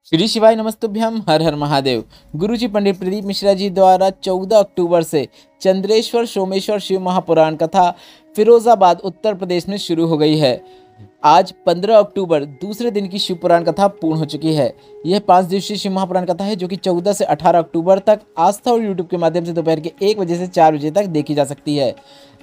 श्री शिवाय नमस्तुभ्यम। हर हर महादेव। गुरुजी पंडित प्रदीप मिश्रा जी द्वारा 14 अक्टूबर से चंद्रेश्वर सोमेश्वर शिव महापुराण कथा फिरोजाबाद उत्तर प्रदेश में शुरू हो गई है। आज 15 अक्टूबर दूसरे दिन की शिव पुराण कथा पूर्ण हो चुकी है। यह 5 दिवसीय शिव महापुराण कथा है जो कि 14 से 18 अक्टूबर तक आस्था और यूट्यूब के माध्यम से दोपहर के 1 बजे से 4 बजे तक देखी जा सकती है।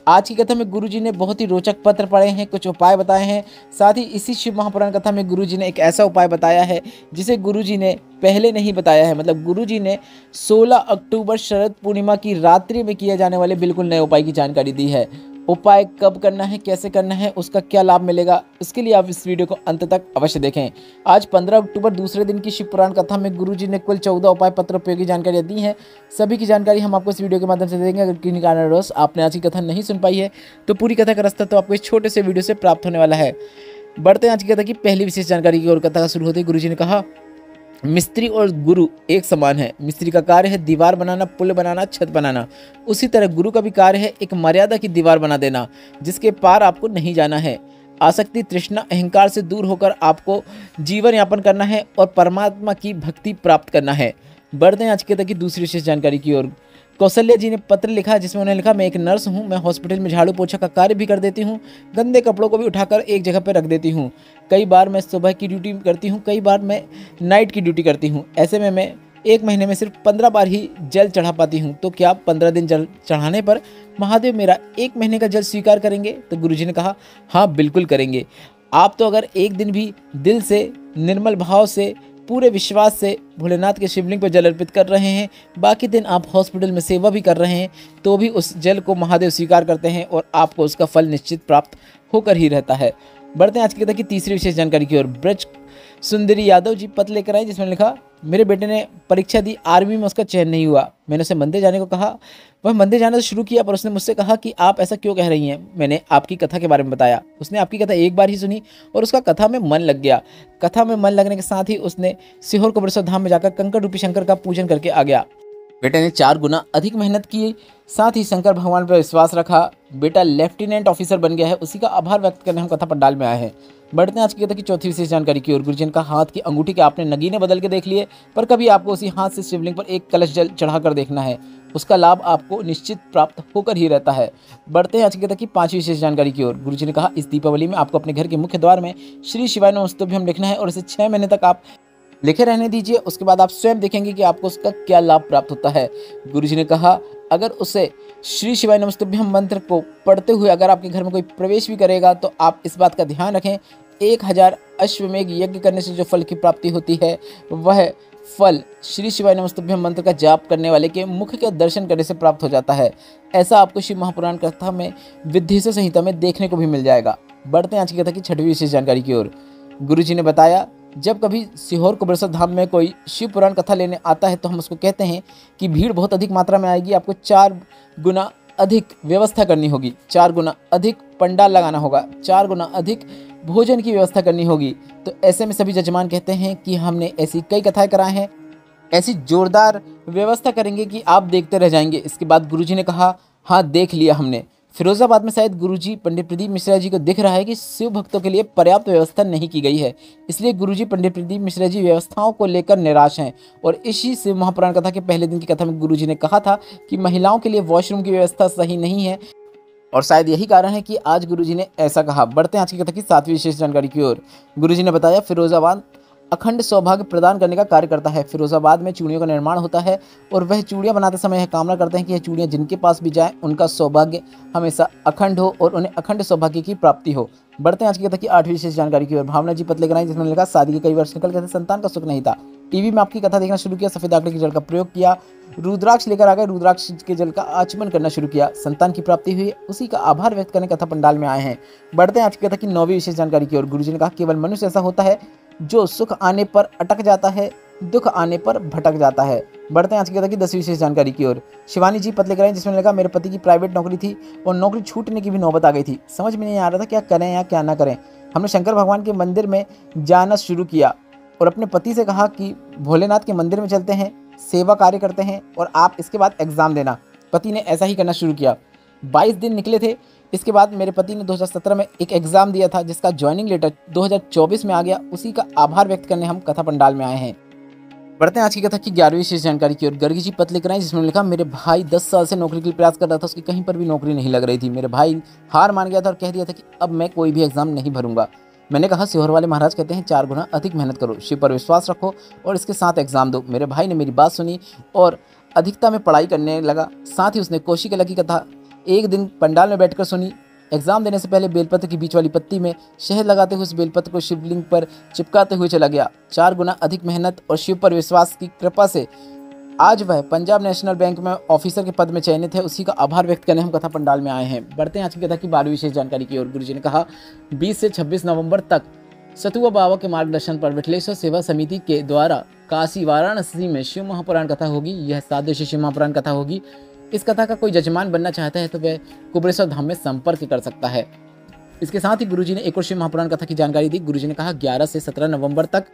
आज की कथा में गुरुजी ने बहुत ही रोचक पत्र पढ़े हैं, कुछ उपाय बताए हैं। साथ ही इसी शिव महापुराण कथा में गुरुजी ने एक ऐसा उपाय बताया है जिसे गुरुजी ने पहले नहीं बताया है। मतलब गुरुजी ने 16 अक्टूबर शरद पूर्णिमा की रात्रि में किए जाने वाले बिल्कुल नए उपाय की जानकारी दी है। उपाय कब करना है, कैसे करना है, उसका क्या लाभ मिलेगा, इसके लिए आप इस वीडियो को अंत तक अवश्य देखें। आज 15 अक्टूबर दूसरे दिन की शिव पुराण कथा में गुरुजी ने कुल 14 उपाय पत्र उपयोगी जानकारियाँ दी हैं। सभी की जानकारी हम आपको इस वीडियो के माध्यम से देंगे। अगर किन्हीं कारणवश आपने आज की कथा नहीं सुन पाई है तो पूरी कथा का रास्ता तो आपको इस छोटे से वीडियो से प्राप्त होने वाला है। बढ़ते हैं आज की कथा की पहली विशेष जानकारी की ओर। कथा का शुरू होते ही गुरुजी ने कहा, मिस्त्री और गुरु एक समान है। मिस्त्री का कार्य है दीवार बनाना, पुल बनाना, छत बनाना। उसी तरह गुरु का भी कार्य है एक मर्यादा की दीवार बना देना जिसके पार आपको नहीं जाना है। आसक्ति, तृष्णा, अहंकार से दूर होकर आपको जीवन यापन करना है और परमात्मा की भक्ति प्राप्त करना है। बढ़ते हैं आज की कथा की दूसरी विशेष जानकारी की ओर। कौशल्या जी ने पत्र लिखा जिसमें उन्होंने लिखा, मैं एक नर्स हूँ। मैं हॉस्पिटल में झाड़ू पोछा का कार्य भी कर देती हूँ। गंदे कपड़ों को भी उठाकर एक जगह पर रख देती हूँ। कई बार मैं सुबह की ड्यूटी करती हूँ, कई बार मैं नाइट की ड्यूटी करती हूँ। ऐसे में मैं एक महीने में सिर्फ 15 बार ही जल चढ़ा पाती हूँ। तो क्या 15 दिन जल चढ़ाने पर महादेव मेरा 1 महीने का जल स्वीकार करेंगे? तो गुरुजी ने कहा, हाँ बिल्कुल करेंगे। आप तो अगर एक दिन भी दिल से, निर्मल भाव से, पूरे विश्वास से भोलेनाथ के शिवलिंग पर जल अर्पित कर रहे हैं, बाकी दिन आप हॉस्पिटल में सेवा भी कर रहे हैं, तो भी उस जल को महादेव स्वीकार करते हैं और आपको उसका फल निश्चित प्राप्त होकर ही रहता है। बढ़ते हैं आज की कथा की तीसरी विशेष जानकारी की ओर। ब्रज सुंदरी यादव जी पत्र लेकर आए जिसमें लिखा, मेरे बेटे ने परीक्षा दी, आर्मी में उसका चयन नहीं हुआ। मैंने उसे मंदिर जाने को कहा, वह मंदिर जाना शुरू किया, पर उसने मुझसे कहा कि आप ऐसा क्यों कह रही हैं। मैंने आपकी कथा के बारे में बताया। उसने आपकी कथा एक बार ही सुनी और उसका कथा में मन लग गया। कथा में मन लगने के साथ ही उसने सीहोर कोबरेश्वर धाम में जाकर कंकड़ रूपी शंकर का पूजन करके आ गया। बेटे ने 4 गुना अधिक मेहनत की, साथ ही शंकर भगवान पर विश्वास रखा। बेटा लेफ्टिनेंट ऑफिसर बन गया है। उसी का आभार व्यक्त करने हम कथा पंडाल में आए हैं। बढ़ते हैं आज की कथा की चौथी विशेष जानकारी की ओर। गुरुजी ने कहा, हाथ की अंगूठी के आपने नगीने बदल के देख लिए, पर कभी आपको उसी हाथ से शिवलिंग पर एक कलश जल चढ़ाकर देखना है। उसका लाभ आपको निश्चित प्राप्त होकर ही रहता है। बढ़ते हैं आज की कथा की 5वीं विशेष जानकारी की ओर। गुरुजी ने कहा, इस दीपावली में आपको अपने घर के मुख्य द्वार में श्री शिवाय नमस्तुभ्यम लिखना है और इसे 6 महीने तक आप लिखे रहने दीजिए। उसके बाद आप स्वयं देखेंगे कि आपको उसका क्या लाभ प्राप्त होता है। गुरुजी ने कहा, अगर उसे श्री शिवाय नमस्तुभ्यम मंत्र को पढ़ते हुए अगर आपके घर में कोई प्रवेश भी करेगा तो आप इस बात का ध्यान रखें, 1000 अश्वमेघ यज्ञ करने से जो फल की प्राप्ति होती है वह फल श्री शिवाय नमस्तुभ्यम मंत्र का जाप करने वाले के मुख के दर्शन करने से प्राप्त हो जाता है। ऐसा आपको शिव महापुराण कथा में विद्वेषण संहिता में देखने को भी मिल जाएगा। बढ़ते हैं आज की कथा की 6वीं विशेष जानकारी की ओर। गुरुजी ने बताया, जब कभी सीहोर कोबरेश्वर धाम में कोई शिव पुराण कथा लेने आता है तो हम उसको कहते हैं कि भीड़ बहुत अधिक मात्रा में आएगी, आपको 4 गुना अधिक व्यवस्था करनी होगी, 4 गुना अधिक पंडाल लगाना होगा, 4 गुना अधिक भोजन की व्यवस्था करनी होगी। तो ऐसे में सभी जजमान कहते हैं कि हमने ऐसी कई कथाएं कराए हैं, ऐसी जोरदार व्यवस्था करेंगे कि आप देखते रह जाएंगे। इसके बाद गुरुजी ने कहा, हाँ देख लिया हमने। फिरोजाबाद में शायद गुरुजी पंडित प्रदीप मिश्रा जी को दिख रहा है कि शिव भक्तों के लिए पर्याप्त व्यवस्था नहीं की गई है, इसलिए गुरुजी पंडित प्रदीप मिश्रा जी व्यवस्थाओं को लेकर निराश हैं। और इसी शिव महापुराण कथा के पहले दिन की कथा में गुरुजी ने कहा था कि महिलाओं के लिए वॉशरूम की व्यवस्था सही नहीं है और शायद यही कारण है कि आज गुरुजी ने ऐसा कहा। बढ़ते हैं आज की कथा की 7वीं विशेष जानकारी की ओर। गुरुजी ने बताया, फिरोजाबाद अखंड सौभाग्य प्रदान करने का कार्य करता है। फिरोजाबाद में चूड़ियों का निर्माण होता है और वह चूड़ियां बनाते समय यह कामना करते हैं कि यह चूड़ियां जिनके पास भी जाएं उनका सौभाग्य हमेशा अखंड हो और उन्हें अखंड सौभाग्य की प्राप्ति हो। बढ़ते हैं आज की कथा की 8वीं विशेष जानकारी की ओर। भावना जी पत्र लेकर आई जिसमें लिखा, शादी के कई वर्ष निकल गए थे, संतान का सुख नहीं था। टीवी में आपकी कथा देखना शुरू किया, सफेद आंकड़े के जल का प्रयोग किया, रुद्राक्ष लेकर आ गए, रुद्राक्ष के जल का आचमन करना शुरू किया, संतान की प्राप्ति हुई, उसी का आभार व्यक्त करने कथा पंडाल में आए हैं। बढ़ते हैं आज की कथा की 9वीं विशेष जानकारी की ओर। गुरुजी ने कहा, केवल मनुष्य ऐसा होता है जो सुख आने पर अटक जाता है, दुख आने पर भटक जाता है। बढ़ते हैं आज की कथा की 10वीं विशेष जानकारी की ओर। शिवानी जी पत्र लेकर आई जिसमें लिखा, मेरे पति की प्राइवेट नौकरी थी और नौकरी छूटने की भी नौबत आ गई थी। समझ में नहीं आ रहा था क्या करें या क्या ना करें। हमने शंकर भगवान के मंदिर में जाना शुरू किया और अपने पति से कहा कि भोलेनाथ के मंदिर में चलते हैं, सेवा कार्य करते हैं और आप इसके बाद एग्जाम देना। पति ने ऐसा ही करना शुरू किया। 22 दिन निकले थे। इसके बाद मेरे पति ने 2017 में एक एग्ज़ाम दिया था जिसका ज्वाइनिंग लेटर 2024 में आ गया। उसी का आभार व्यक्त करने हम कथा पंडाल में आए हैं। बढ़ते हैं आज की कथा की 11वीं विशेष जानकारी की ओर। गर्गी जी पत्र लेकर आए जिसमें लिखा, मेरे भाई 10 साल से नौकरी के लिए प्रयास कर रहा था, उसकी कहीं पर भी नौकरी नहीं लग रही थी। मेरे भाई हार मान गया था और कह दिया था कि अब मैं कोई भी एग्जाम नहीं भरूंगा। मैंने कहा, सिहोर वाले महाराज कहते हैं 4 गुना अधिक मेहनत करो, शिव पर विश्वास रखो और इसके साथ एग्जाम दो। मेरे भाई ने मेरी बात सुनी और अधिकता में पढ़ाई करने लगा। साथ ही उसने कौशिक की कथा एक दिन पंडाल में बैठकर सुनी। एग्जाम देने से पहले बेलपत्र की बीच वाली पत्ती में शहद लगाते हुए उस बेलपत्र को शिवलिंग पर चिपकाते हुए चला गया। 4 गुना अधिक मेहनत और शिव पर विश्वास की कृपा से आज वह पंजाब नेशनल बैंक में ऑफिसर के पद में चयनित है। उसी का आभार व्यक्त करने हम कथा पंडाल में आए हैं। बढ़ते हैं आज की कथा की 12वीं विशेष जानकारी की ओर। गुरुजी ने कहा, 20 से 26 नवंबर तक सतुआ बाबा के मार्गदर्शन पर विठलेश्वर सेवा समिति के द्वारा काशी वाराणसी में शिव महापुराण कथा होगी। यह 7 दिवसीय शिव महापुराण कथा होगी। इस कथा का कोई जजमान बनना चाहता है तो वह कुबरेश्वर धाम में संपर्क कर सकता है। इसके साथ ही गुरुजी ने एक और शिव महापुराण कथा की जानकारी दी। गुरुजी ने कहा, 11 से 17 नवंबर तक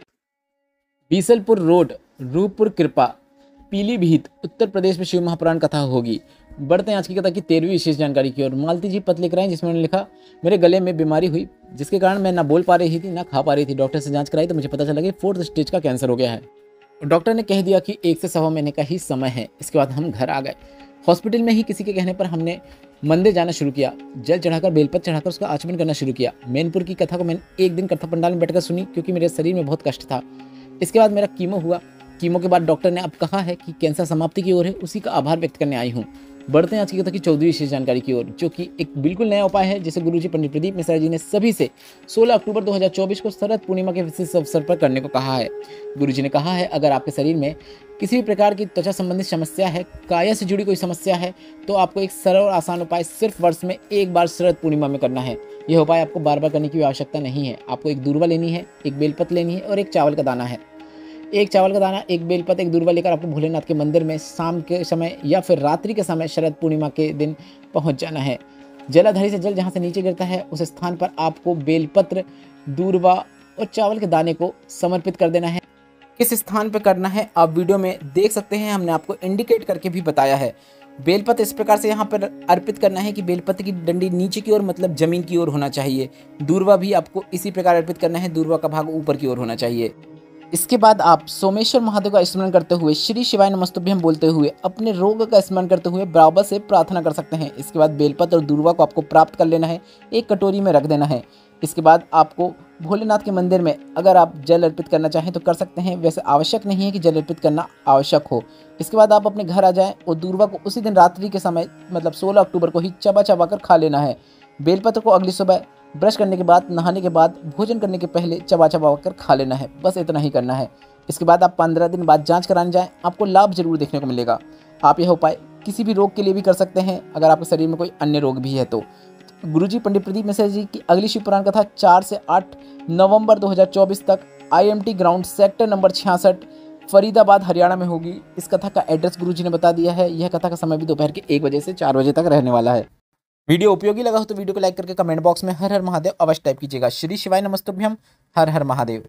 बीसलपुर रोड, रूपपुर कृपा, पीलीभीत, उत्तर प्रदेश में शिव महापुराण कथा होगी। बढ़ते हैं आज की कथा की 13वीं विशेष जानकारी की ओर। मालती जी पत्र लेकर आए जिसमें उन्होंने लिखा, मेरे गले में बीमारी हुई जिसके कारण मैं ना बोल पा रही थी ना खा पा रही थी। डॉक्टर से जांच कराई तो मुझे पता चला कि 4th स्टेज का कैंसर हो गया है। डॉक्टर ने कह दिया कि 1 से सवा महीने का ही समय है। इसके बाद हम घर आ गए। हॉस्पिटल में ही किसी के कहने पर हमने मंदिर जाना शुरू किया। जल चढ़ाकर बेलपत्र चढ़ाकर उसका आचमन करना शुरू किया। मैनपुर की कथा को मैंने एक दिन कथा पंडाल में बैठकर सुनी क्योंकि मेरे शरीर में बहुत कष्ट था। इसके बाद मेरा कीमो हुआ। कीमो के बाद डॉक्टर ने अब कहा है कि कैंसर समाप्ति की ओर है। उसी का आभार व्यक्त करने आई हूँ। बढ़ते हैं आज की कथा की 14वीं विशेष जानकारी की ओर, जो कि एक बिल्कुल नया उपाय है जिसे गुरुजी पंडित प्रदीप मिश्रा जी ने सभी से 16 अक्टूबर 2024 को शरद पूर्णिमा के विशेष अवसर पर करने को कहा है। गुरुजी ने कहा है, अगर आपके शरीर में किसी भी प्रकार की त्वचा संबंधित समस्या है, काया से जुड़ी कोई समस्या है, तो आपको एक सरल और आसान उपाय सिर्फ वर्ष में एक बार शरद पूर्णिमा में करना है। यह उपाय आपको बार बार करने की आवश्यकता नहीं है। आपको एक दूर्वा लेनी है, एक बेलपत्र लेनी है और एक चावल का दाना है। एक चावल का दाना, एक बेलपत्र, एक दूर्वा लेकर आपको भोलेनाथ के मंदिर में शाम के समय या फिर रात्रि के समय शरद पूर्णिमा के दिन पहुंच जाना है। जलाधारी से जल जहां से नीचे गिरता है उस स्थान पर आपको बेलपत्र, दूर्वा और चावल के दाने को समर्पित कर देना है। किस स्थान पर करना है आप वीडियो में देख सकते हैं, हमने आपको इंडिकेट करके भी बताया है। बेलपत्र इस प्रकार से यहाँ पर अर्पित करना है कि बेलपत्र की डंडी नीचे की ओर मतलब जमीन की ओर होना चाहिए। दूर्वा भी आपको इसी प्रकार अर्पित करना है, दूर्वा का भाग ऊपर की ओर होना चाहिए। इसके बाद आप सोमेश्वर महादेव का स्मरण करते हुए, श्री शिवाय नमस्तुभ्यम बोलते हुए, अपने रोग का स्मरण करते हुए बराबर से प्रार्थना कर सकते हैं। इसके बाद बेलपत्र और दूर्वा को आपको प्राप्त कर लेना है, एक कटोरी में रख देना है। इसके बाद आपको भोलेनाथ के मंदिर में अगर आप जल अर्पित करना चाहें तो कर सकते हैं, वैसे आवश्यक नहीं है कि जल अर्पित करना आवश्यक हो। इसके बाद आप अपने घर आ जाएं और दूर्वा को उसी दिन रात्रि के समय मतलब 16 अक्टूबर को ही चबा चबा कर खा लेना है। बेलपत्र को अगली सुबह ब्रश करने के बाद, नहाने के बाद, भोजन करने के पहले चबा चबा कर खा लेना है। बस इतना ही करना है। इसके बाद आप 15 दिन बाद जांच कराने जाएं, आपको लाभ जरूर देखने को मिलेगा। आप यह उपाय किसी भी रोग के लिए भी कर सकते हैं, अगर आपके शरीर में कोई अन्य रोग भी है तो। गुरुजी पंडित प्रदीप मिश्रा जी की अगली शिव पुराण कथा 4 से 8 नवंबर 2024 तक IMT ground sector number 66 Faridabad Haryana में होगी। इस कथा का एड्रेस गुरुजी ने बता दिया है। यह कथा का समय भी दोपहर के 1 बजे से 4 बजे तक रहने वाला है। वीडियो उपयोगी लगा हो तो वीडियो को लाइक करके कमेंट बॉक्स में हर हर महादेव अवश्य टाइप कीजिएगा। श्री शिवाय नमस्तुभ्यम, हर हर महादेव।